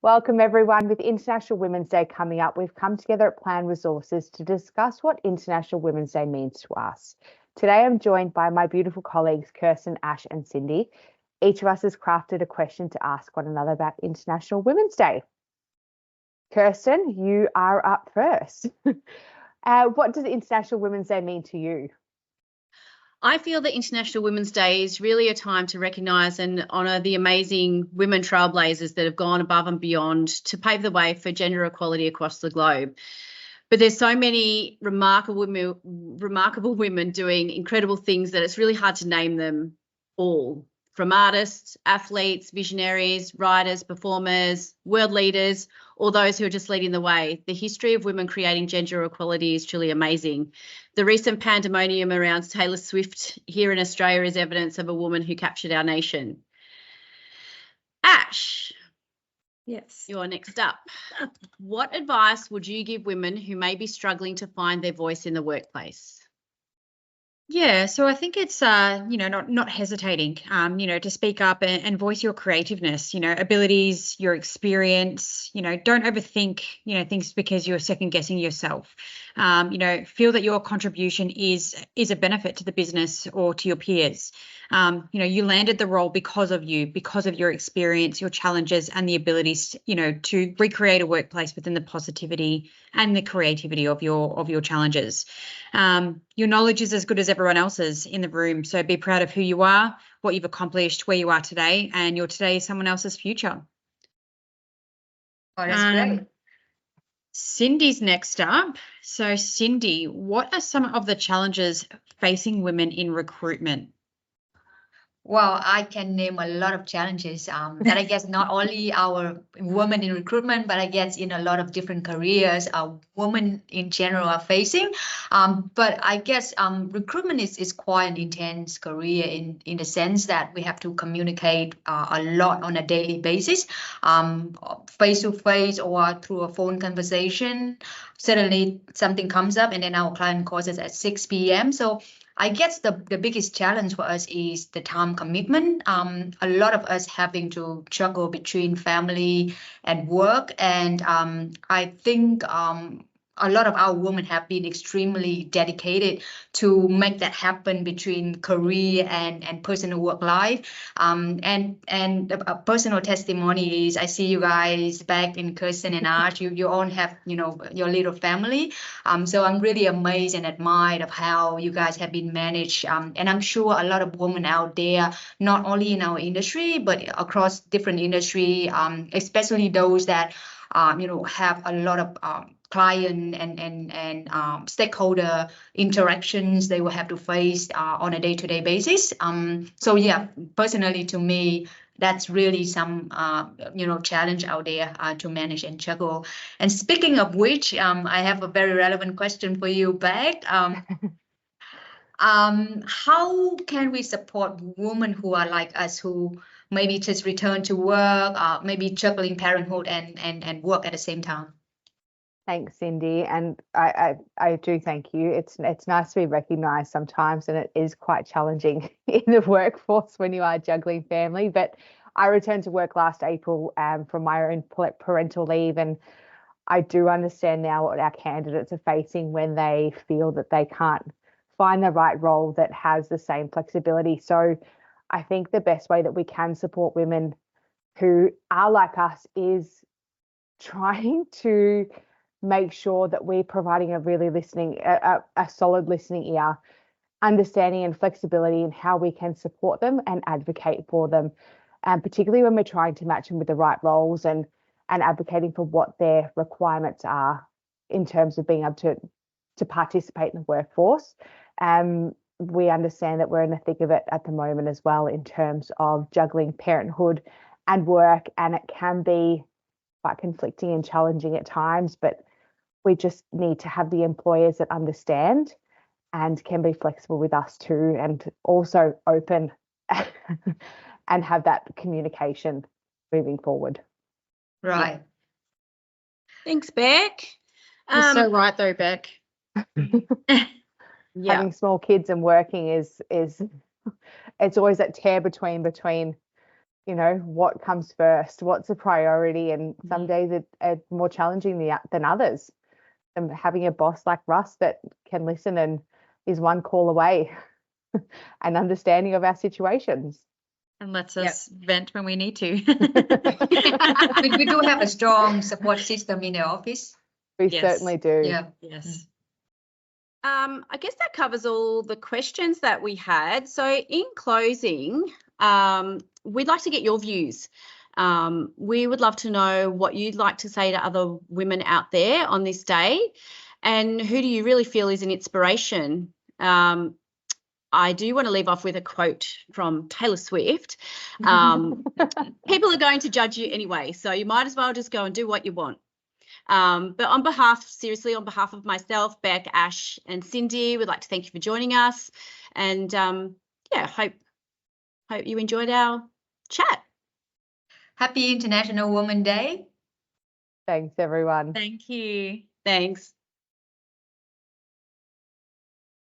Welcome everyone. With International Women's Day coming up, we've come together at Plan Resources to discuss what International Women's Day means to us. Today I'm joined by my beautiful colleagues Kirsten, Ash and Cindy. Each of us has crafted a question to ask one another about International Women's Day. Kirsten, you are up first. What does International Women's Day mean to you? I feel that International Women's Day is really a time to recognise and honour the amazing women trailblazers that have gone above and beyond to pave the way for gender equality across the globe. But there's so many remarkable women doing incredible things that it's really hard to name them all. From artists, athletes, visionaries, writers, performers, world leaders, or those who are just leading the way. The history of women creating gender equality is truly amazing. The recent pandemonium around Taylor Swift here in Australia is evidence of a woman who captured our nation. Ash. Yes. You're next up. What advice would you give women who may be struggling to find their voice in the workplace? Yeah, so I think it's not hesitating, to speak up and voice your creativeness, abilities, your experience. Don't overthink, things because you're second guessing yourself. Feel that your contribution is a benefit to the business or to your peers. You landed the role because of your experience, your challenges, and the abilities, to recreate a workplace within the positivity and the creativity of your challenges. Your knowledge is as good as everyone else's in the room, so be proud of who you are, what you've accomplished, where you are today, and your today is someone else's future. Oh, that's great. Cindy's next up. So Cindy, what are some of the challenges facing women in recruitment? Well, I can name a lot of challenges that I guess not only our women in recruitment, but I guess in a lot of different careers, women in general are facing. But I guess recruitment is quite an intense career in the sense that we have to communicate a lot on a daily basis, face to face or through a phone conversation. Suddenly something comes up and then our client calls us at 6 p.m. So I guess the biggest challenge for us is the time commitment. A lot of us having to juggle between family and work. And I think a lot of our women have been extremely dedicated to make that happen between career and personal work life. And a personal testimony is I see you guys back in Kirsten and Ash, you all have, your little family. So I'm really amazed and admired of how you guys have been managed. And I'm sure a lot of women out there, not only in our industry, but across different industry, especially those that, have a lot of client and stakeholder interactions they will have to face on a day-to-day basis. So yeah, personally to me, that's really some challenge out there to manage and juggle. And speaking of which, I have a very relevant question for you, Beck. How can we support women who are like us, who maybe just return to work, maybe juggling parenthood and work at the same time? Thanks, Cindy, and I do thank you. It's nice to be recognised sometimes, and it is quite challenging in the workforce when you are juggling family. But I returned to work last April from my own parental leave, and I do understand now what our candidates are facing when they feel that they can't find the right role that has the same flexibility. So I think the best way that we can support women who are like us is trying to make sure that we're providing a solid listening ear, understanding and flexibility in how we can support them and advocate for them, and particularly when we're trying to match them with the right roles and advocating for what their requirements are in terms of being able to participate in the workforce. We understand that we're in the thick of it at the moment as well in terms of juggling parenthood and work, and it can be quite conflicting and challenging at times, but we just need to have the employers that understand and can be flexible with us too, and also open and have that communication moving forward. Right. Thanks, Beck. You're so right though, Beck. Yeah. Having small kids and working is it's always that tear between what comes first, what's a priority, and some days are more challenging than others. And having a boss like Russ that can listen and is one call away and understanding of our situations. And lets us vent when we need to. We do have a strong support system in the office. We certainly do. Yeah. Yes. I guess that covers all the questions that we had. So in closing, we'd like to get your views. We would love to know what you'd like to say to other women out there on this day, and who do you really feel is an inspiration? I do want to leave off with a quote from Taylor Swift. People are going to judge you anyway, so you might as well just go and do what you want. But on behalf of myself, Beck, Ash and Cindy, we'd like to thank you for joining us, and hope you enjoyed our chat. Happy International Women's Day. Thanks, everyone. Thank you. Thanks.